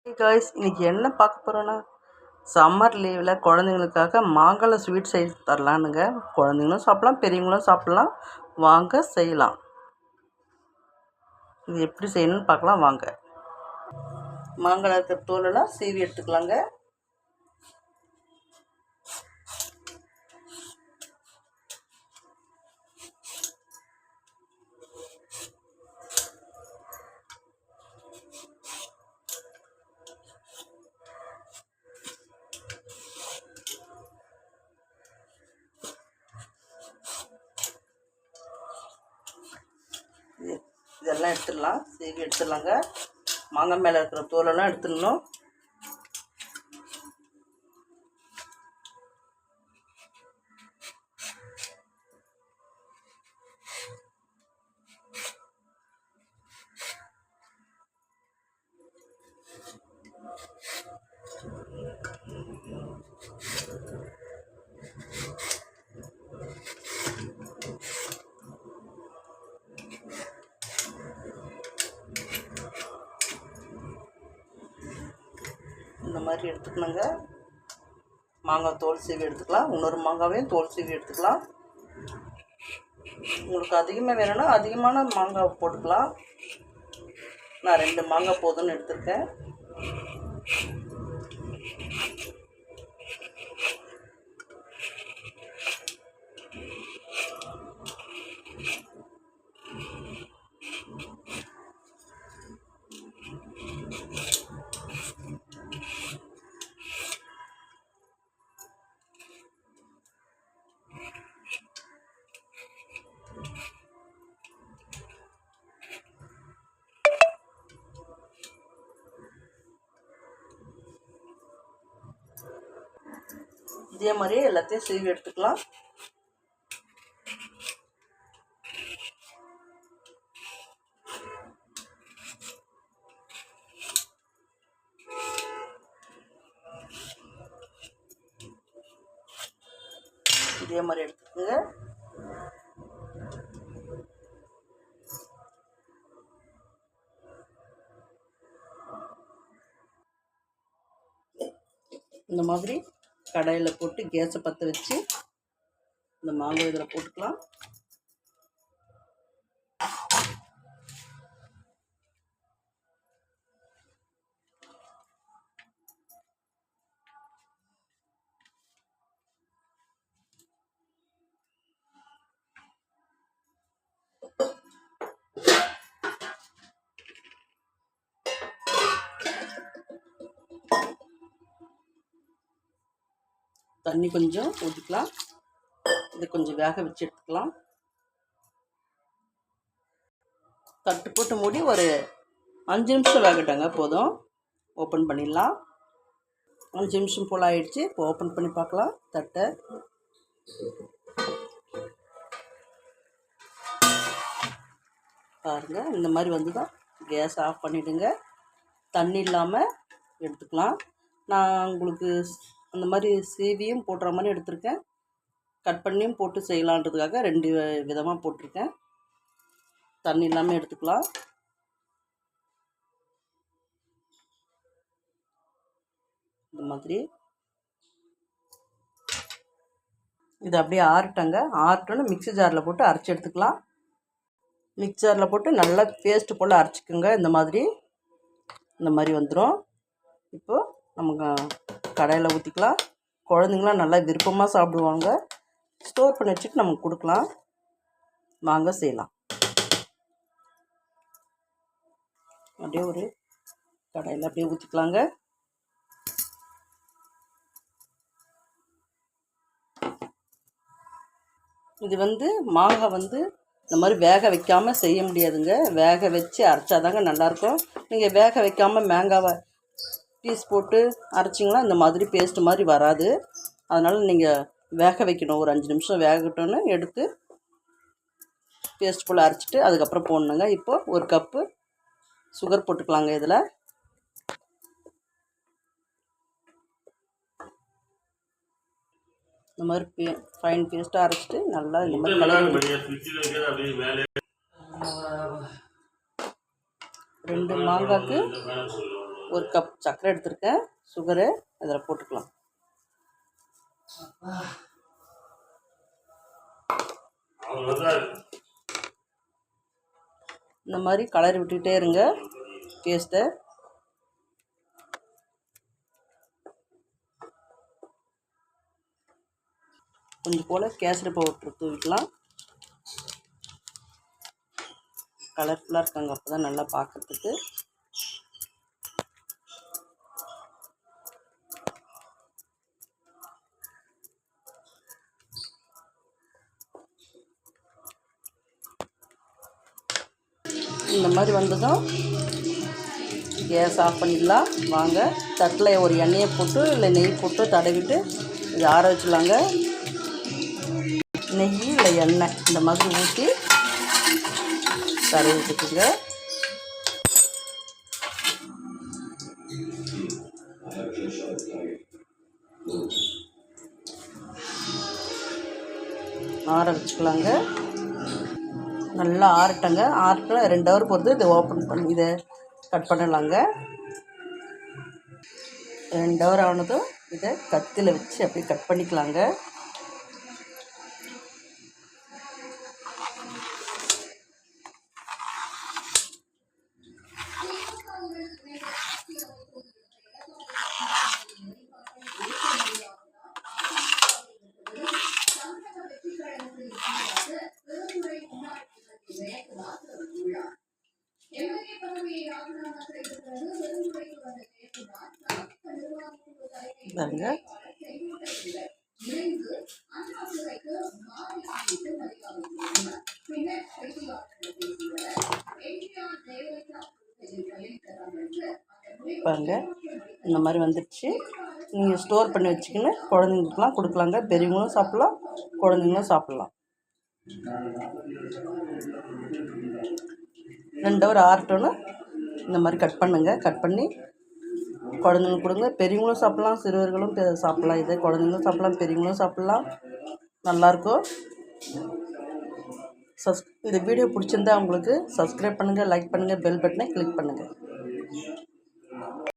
Hey guys, இன்னைக்கு என்ன பார்க்க போறோம்னா சம்மர் லீவில் குழந்தைங்களுக்காக மாங்காய் ஸ்வீட் செய்து தரலானுங்க. குழந்தைங்களும் சாப்பிடலாம், பெரியவங்களும் சாப்பிடலாம். வாங்க செய்யலாம். இது எப்படி செய்யணும்னு பார்க்கலாம் வாங்க. மாங்காய் இருக்கிற தோலெல்லாம் சீவி எடுத்துக்கலாங்க. இதெல்லாம் எடுத்துடலாம், சீவி எடுத்துடலாங்க. மாங்காய் மேலே இருக்கிற தோலெல்லாம் எடுத்துடணும். இந்த மாதிரி எடுத்துக்கணுங்க. மாங்காய் தோல் சீவி எடுத்துக்கலாம். இன்னொரு மாங்காவையும் தோல் சீவி எடுத்துக்கலாம். உங்களுக்கு அதிகமாக வேணும்னா அதிகமான மாங்காய் போட்டுக்கலாம். நான் 2 மாங்காய் போதும்னு எடுத்துருக்கேன். இதே மாதிரியே எல்லாத்தையும் சீவி எடுத்துக்கலாம். இதே மாதிரி எடுத்துக்கோங்க. இந்த மாதிரி கடாயில் போட்டு கேஸை பற்ற வச்சு இந்த மாங்காய் இதில் போட்டுக்கலாம். தண்ணி கொஞ்சம் ஊற்றிக்கலாம். இது கொஞ்சம் வேக வச்சு எடுத்துக்கலாம். தட்டு போட்டு மூடி ஒரு 5 நிமிஷம் வேகட்டாங்க போதும். ஓப்பன் பண்ணிடலாம். 5 நிமிஷம் போல் ஆயிடுச்சு. இப்போ ஓப்பன் பண்ணி பார்க்கலாம் தட்டை. பாருங்கள், இந்த மாதிரி வந்து தான் கேஸ் ஆஃப் பண்ணிவிடுங்க. தண்ணி இல்லாமல் எடுத்துக்கலாம். நான் உங்களுக்கு அந்த மாதிரி சீவியும் போடுற மாதிரி எடுத்திருக்கேன். கட் பண்ணியும் போட்டு செய்யலான்றதுக்காக 2 விதமாக போட்டிருக்கேன். தண்ணி இல்லாமல் எடுத்துக்கலாம். இந்த மாதிரி இது அப்படியே ஆறட்டங்க. ஆறட்டோன்னு மிக்ஸி ஜாரில் போட்டு அரைச்சி எடுத்துக்கலாம். மிக்ஸி ஜாரில் போட்டு நல்லா பேஸ்ட்டு போல் அரைச்சிக்கோங்க. இந்த மாதிரி வந்துடும். இப்போது நமக்கு கடாயில் ஊற்றிக்கலாம். குழந்தைங்களாம் நல்லா விருப்பமாக சாப்பிடுவாங்க. ஸ்டோர் பண்ணி வச்சுட்டு நமக்கு கொடுக்கலாம். வாங்க செய்யலாம். அப்படியே ஒரு கடாயில் அப்படியே ஊற்றிக்கலாங்க. இது மாங்காய் இந்த மாதிரி வேக வைக்காமல் செய்ய முடியாதுங்க. வேக வச்சு அரைச்சாதாங்க நல்லாயிருக்கும். நீங்கள் வேக வைக்காமல் மாங்காவை பீஸ் போட்டு அரைச்சிங்கன்னா இந்த மாதிரி பேஸ்ட் மாதிரி வராது. அதனால் நீங்கள் வேக வைக்கணும். ஒரு 5 நிமிஷம் வேகட்டோன்னு எடுத்து பேஸ்ட் போல் அரைச்சிட்டு அதுக்கப்புறம் போடணுங்க. இப்போது 1 கப்பு சுகர் போட்டுக்கலாங்க. இதில் இந்த மாதிரி ஃபைன் பேஸ்ட்டாக அரைச்சிட்டு நல்லா இந்த மாதிரி கலரி 2 மாங்காய்க்கு 1 கப் சர்க்கரை எடுத்துருக்கேன். சுகரு அதில் போட்டுக்கலாம். இந்த மாதிரி கலரி விட்டுக்கிட்டே இருங்க பேஸ்ட்டை. கொஞ்சம் போல் கேசரி பவுடர் தூவிக்கலாம். கலர்ஃபுல்லாக இருக்காங்க, அப்போ தான் நல்லா பார்க்குறதுக்கு. இந்த மாதிரி வந்ததும் கேஸ் ஆஃப் பண்ணிடலாம். வாங்க தட்டில் ஒரு எண்ணெயை போட்டு இல்லை நெய் போட்டு தடவிட்டு இது ஆற வச்சுலாங்க. நெய் இல்லை எண்ணெய் இந்த மாதிரி ஊற்றி தடவி விட்டுக்குங்க. ஆற வச்சுக்கலாங்க. நல்லா ஆறட்டங்க. ஆறட்ட 2 ஹவர் பொறுத்து இதை ஓப்பன் பண்ணி இதை கட் பண்ணலாங்க. 2 ஹவர் ஆனதும் இதை கத்தியில் வச்சு அப்படியே கட் பண்ணிக்கலாங்க. பாருங்க பாருங்க இந்த மாதிரி வந்துடுச்சு. நீங்கள் ஸ்டோர் பண்ணி வச்சுக்கின்னு குழந்தைங்களுக்குலாம் கொடுக்கலாங்க. பெரியவங்களும் சாப்பிட்லாம், குழந்தைங்களும் சாப்பிட்லாம். 2 ஹவர் ஆறட்டோன்னு இந்த மாதிரி கட் பண்ணுங்கள். கட் பண்ணி குழந்தைங்களுக்கு கொடுங்க. பெரியவங்களும் சாப்பிட்லாம், சிறுவர்களும் சாப்பிட்லாம். இதை குழந்தைங்களும் சாப்பிட்லாம், பெரியவங்களும் சாப்பிட்லாம். நல்லாயிருக்கும். இந்த வீடியோ பிடிச்சிருந்தா உங்களுக்கு சப்ஸ்கிரைப் பண்ணுங்கள், லைக் பண்ணுங்கள், பெல் பட்டனை கிளிக் பண்ணுங்கள்.